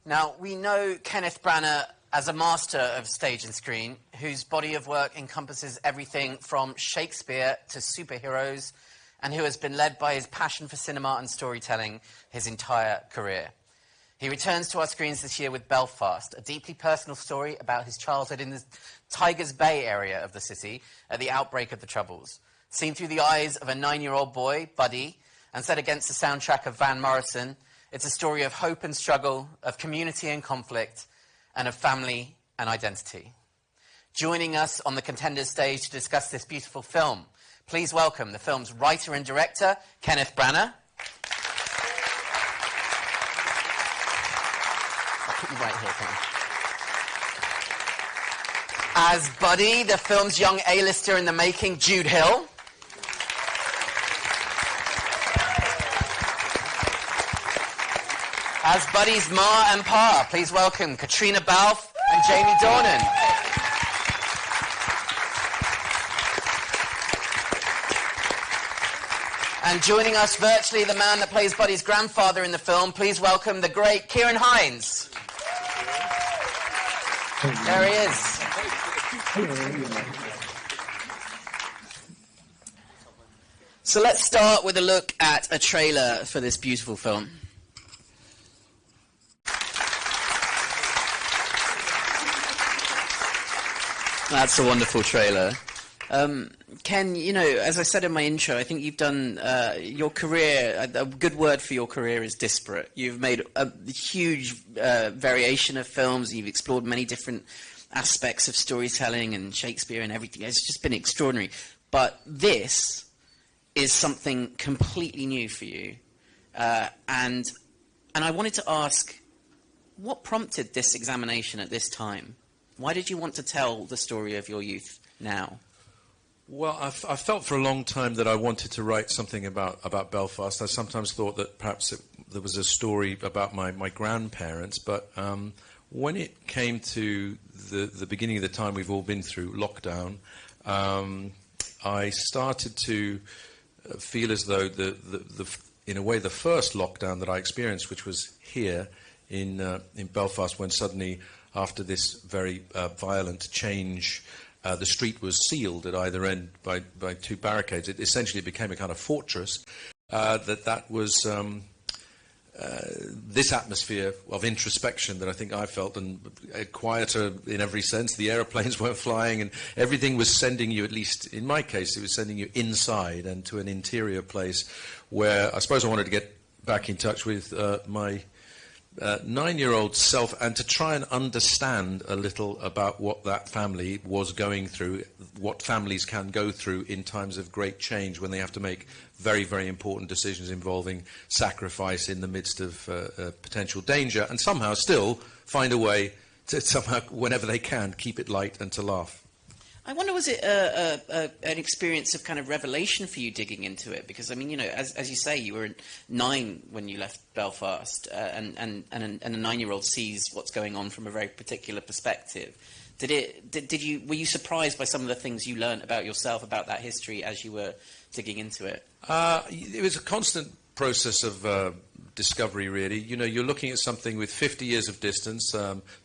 Now, we know Kenneth Branagh as a master of stage and screen, whose body of work encompasses everything from Shakespeare to superheroes, and who has been led by his passion for cinema and storytelling his entire career. He returns to our screens this year with Belfast, a deeply personal story about his childhood in the Tigers Bay area of the city at the outbreak of the Troubles. Seen through the eyes of a 9-year-old boy, Buddy, and set against the soundtrack of Van Morrison, it's a story of hope and struggle, of community and conflict, and of family and identity. Joining us on the Contenders stage to discuss this beautiful film, please welcome the film's writer and director, Kenneth Branagh. I'll put you right here, Ken. As Buddy, the film's young A-lister in the making, Jude Hill. As Buddy's Ma and Pa, please welcome Caitriona Balfe and Jamie Dornan. And joining us virtually, the man that plays Buddy's grandfather in the film, please welcome the great Ciarán Hinds. There he is. So let's start with a look at a trailer for this beautiful film. That's a wonderful trailer. Ken, you know, as I said in my intro, I think you've done your career, a good word for your career is disparate. You've made a huge variation of films. You've explored many different aspects of storytelling and Shakespeare and everything. It's just been extraordinary. But this is something completely new for you. And I wanted to ask, what prompted this examination at this time? Why did you want to tell the story of your youth now? Well, I felt for a long time that I wanted to write something about Belfast. I sometimes thought that perhaps there was a story about my grandparents, but when it came to the beginning of the time we've all been through, lockdown, I started to feel as though in a way the first lockdown that I experienced, which was here in Belfast, when suddenly after this very violent change, the street was sealed at either end by two barricades. It essentially became a kind of fortress. That was this atmosphere of introspection that I think I felt, and quieter in every sense. The aeroplanes weren't flying, and everything was sending you, at least in my case, it was sending you inside and to an interior place where I suppose I wanted to get back in touch with my 9-year-old self, and to try and understand a little about what that family was going through, what families can go through in times of great change when they have to make very, very important decisions involving sacrifice in the midst of potential danger, and somehow still find a way to somehow, whenever they can, keep it light and to laugh. I wonder, was it an experience of kind of revelation for you digging into it? Because, I mean, you know, as you say, you were 9 when you left Belfast, and a 9-year-old sees what's going on from a very particular perspective. Were you surprised by some of the things you learned about yourself, about that history, as you were digging into it? It was a constant process of discovery, really. You know, you're looking at something with 50 years of distance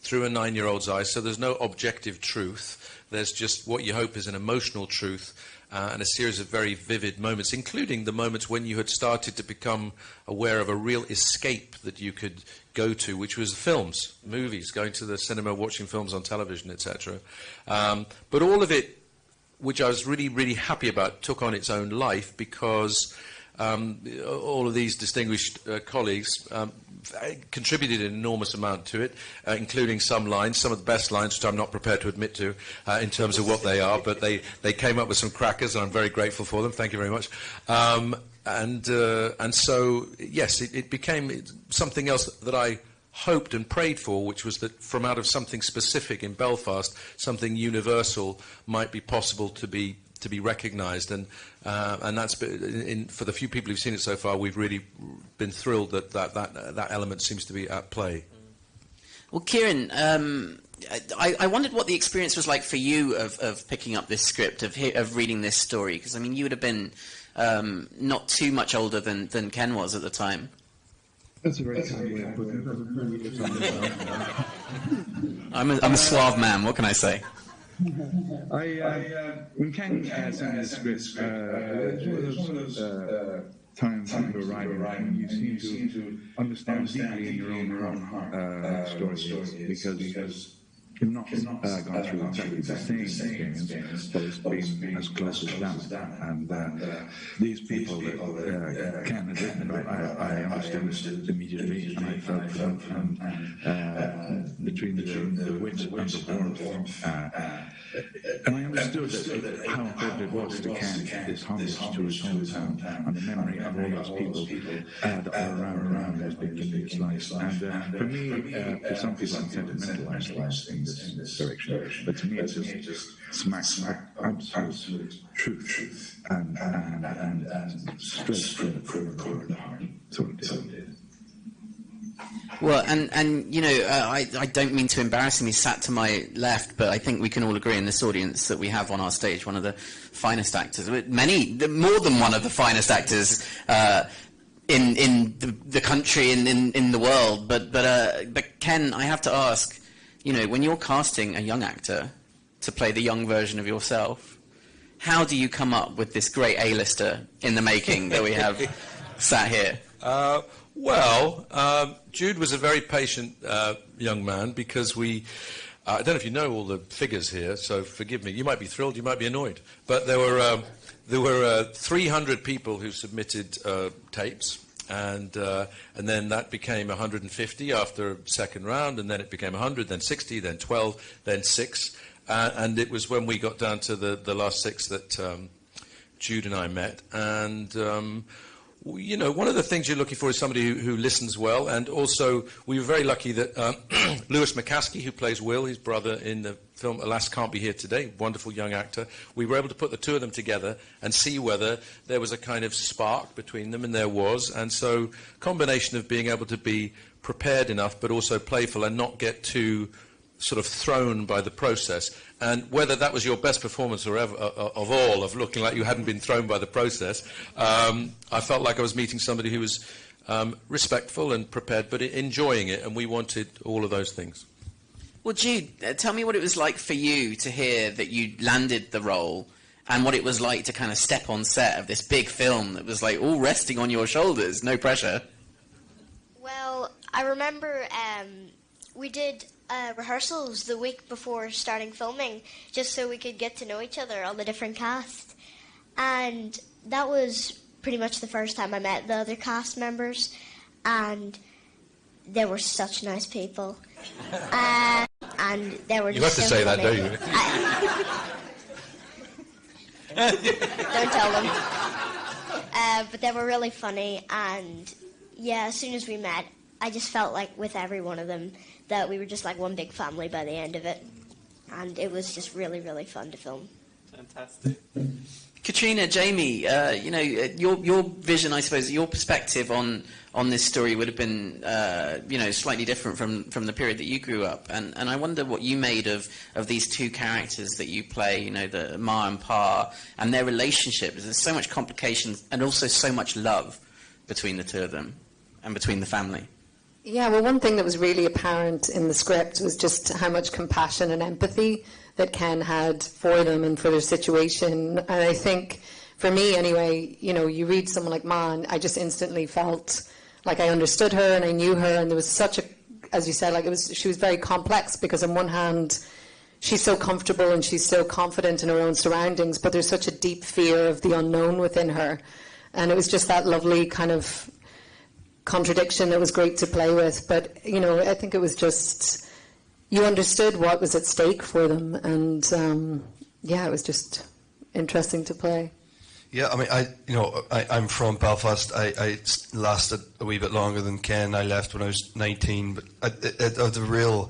through a 9-year-old's eyes, so there's no objective truth. There's just what you hope is an emotional truth and a series of very vivid moments, including the moments when you had started to become aware of a real escape that you could go to, which was films, movies, going to the cinema, watching films on television, etc. But all of it, which I was really, really happy about, took on its own life because all of these distinguished colleagues contributed an enormous amount to it, including some lines, some of the best lines, which I'm not prepared to admit to in terms of what they are, but they came up with some crackers, and I'm very grateful for them. Thank you very much. And so, yes, it became something else that I hoped and prayed for, which was that from out of something specific in Belfast, something universal might be possible to be recognised, and that's been, for the few people who've seen it so far, we've really been thrilled that element seems to be at play. Well, Ciarán, I wondered what the experience was like for you of picking up this script, of reading this story, because I mean, you would have been not too much older than Ken was at the time. That's a very kind way of putting it. I'm a suave man. What can I say? When Ken sent me the script, it was one of those times when you're writing, you seem to understand deeply in your own heart stories, because you've not gone through exactly the same experience, but it's been as close as that. And these people that Ken had written about, I understood immediately, and I felt for them. And between the wit and the warmth, and I understood that how important it was to Ken, this homage to his hometown and the memory of all those people that were around him as being his life. And for me, for some people, I'm sentimentalized in this direction, but to me, it's just smacks absolute truth and straight from the core of the heart. So it did. Well, and you know, I don't mean to embarrass him. He's sat to my left, but I think we can all agree in this audience that we have on our stage one of the finest actors, more than one of the finest actors in the country and in the world. But Ken, I have to ask, you know, when you're casting a young actor to play the young version of yourself, how do you come up with this great A-lister in the making that we have sat here? Jude was a very patient young man, because I don't know if you know all the figures here, so forgive me. You might be thrilled, you might be annoyed. But there were 300 people who submitted tapes, and then that became 150 after a second round, and then it became 100, then 60, then 12, then 6. And it was when we got down to the last 6 that Jude and I met. And you know, one of the things you're looking for is somebody who listens well, and also we were very lucky that Lewis McCaskey, who plays Will, his brother in the film Alas Can't Be Here Today, wonderful young actor, we were able to put the two of them together and see whether there was a kind of spark between them, and there was. And so combination of being able to be prepared enough but also playful and not get too sort of thrown by the process, and whether that was your best performance or ever, of all, of looking like you hadn't been thrown by the process, I felt like I was meeting somebody who was respectful and prepared, but enjoying it, and we wanted all of those things. Well, Jude, tell me what it was like for you to hear that you landed the role, and what it was like to kind of step on set of this big film that was like all resting on your shoulders, no pressure. Well, I remember we did rehearsals the week before starting filming, just so we could get to know each other, all the different cast. And that was pretty much the first time I met the other cast members, and they were such nice people. And they were just you have to say funny. That, don't you? Don't tell them. But they were really funny, and yeah, as soon as we met, I just felt like with every one of them that we were just like one big family by the end of it. And it was just really, really fun to film. Fantastic. Caitriona, Jamie, you know, your vision, I suppose, your perspective on this story would have been, you know, slightly different from the period that you grew up. And I wonder what you made of these two characters that you play, you know, the Ma and Pa, and their relationship. There's so much complication and also so much love between the two of them and between the family. Yeah, well, one thing that was really apparent in the script was just how much compassion and empathy that Ken had for them and for their situation. And I think, for me anyway, you know, you read someone like Ma, and I just instantly felt like I understood her and I knew her, and there was such a, as you said, like she was very complex, because on one hand, she's so comfortable and she's so confident in her own surroundings, but there's such a deep fear of the unknown within her. And it was just that lovely kind of contradiction that was great to play with. But, you know, I think it was just, you understood what was at stake for them, and yeah, it was just interesting to play. Yeah, I mean, I'm from Belfast. I lasted a wee bit longer than Ken. I left when I was 19, but it had a real,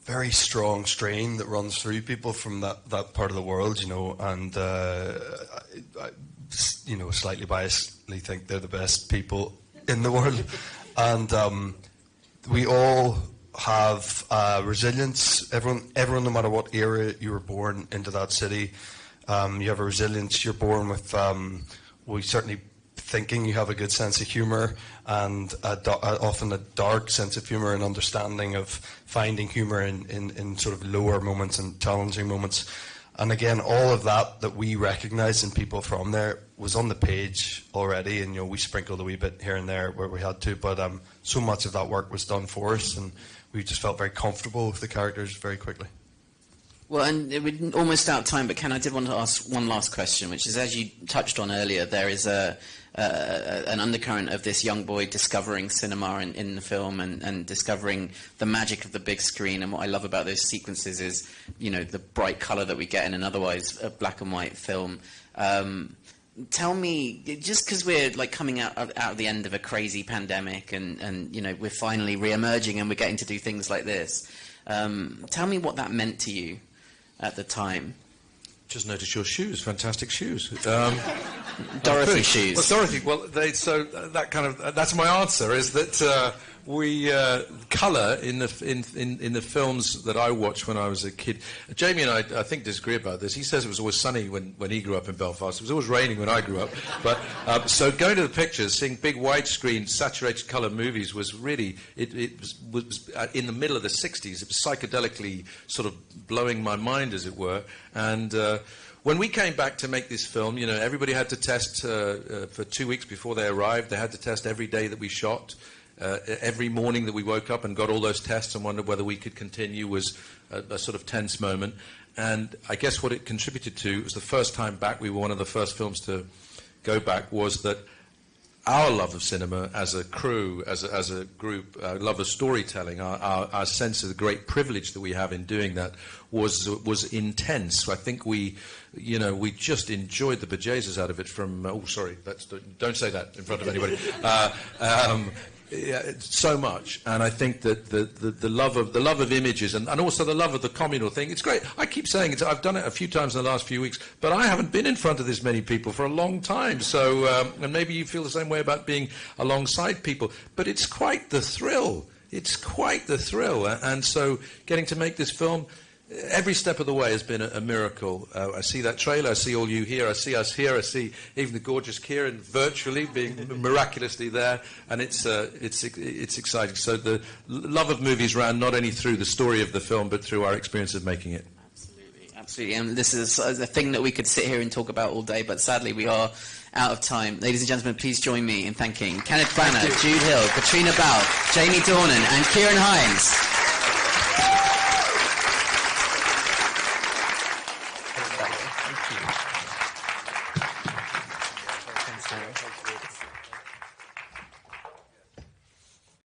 very strong strain that runs through people from that part of the world, you know, and I you know, slightly biasedly think they're the best people in the world, and we all have resilience. Everyone, no matter what era you were born into that city, you have a resilience. You're born with. We certainly thinking you have a good sense of humour and often a dark sense of humour and understanding of finding humour in sort of lower moments and challenging moments. And again, all of that we recognised in people from there was on the page already, and we sprinkled a wee bit here and there where we had to, but so much of that work was done for us, and we just felt very comfortable with the characters very quickly. Well, and we're almost out of time, but Ken, I did want to ask one last question, which is, as you touched on earlier, there is an undercurrent of this young boy discovering cinema in the film and discovering the magic of the big screen. And what I love about those sequences is, the bright colour that we get in an otherwise black and white film. Tell me, just because we're coming out of the end of a crazy pandemic and we're finally re-emerging and we're getting to do things like this, tell me what that meant to you at the time. Just noticed your shoes, fantastic shoes. Dorothy shoes. Well, Dorothy. Well, that's my answer. Is that we colour in the films that I watched when I was a kid. Jamie and I think disagree about this. He says it was always sunny when he grew up in Belfast. It was always raining when I grew up. But so going to the pictures, seeing big widescreen saturated colour movies was really it was in the middle of the 60s. It was psychedelically sort of blowing my mind, as it were, and. When we came back to make this film, everybody had to test for 2 weeks before they arrived. They had to test every day that we shot. Every morning that we woke up and got all those tests and wondered whether we could continue was a sort of tense moment. And I guess what it contributed to was the first time back, we were one of the first films to go back, was that our love of cinema as a crew, as a group, our love of storytelling, our sense of the great privilege that we have in doing that was intense. I think we just enjoyed the bejesus out of it from... don't say that in front of anybody. So much, and I think that the love of images and also the love of the communal thing, it's great. I keep saying it. I've done it a few times in the last few weeks, but I haven't been in front of this many people for a long time. So, and maybe you feel the same way about being alongside people, but it's quite the thrill. It's quite the thrill, and so getting to make this film. Every step of the way has been a miracle. I see that trailer, I see all you here, I see us here, I see even the gorgeous Kieran virtually being miraculously there, and it's exciting. So the love of movies ran not only through the story of the film, but through our experience of making it. Absolutely, and this is a thing that we could sit here and talk about all day, but sadly we are out of time. Ladies and gentlemen, please join me in thanking Kenneth Branagh, Jude Hill, Caitriona Balfe, Jamie Dornan and Kieran Hines.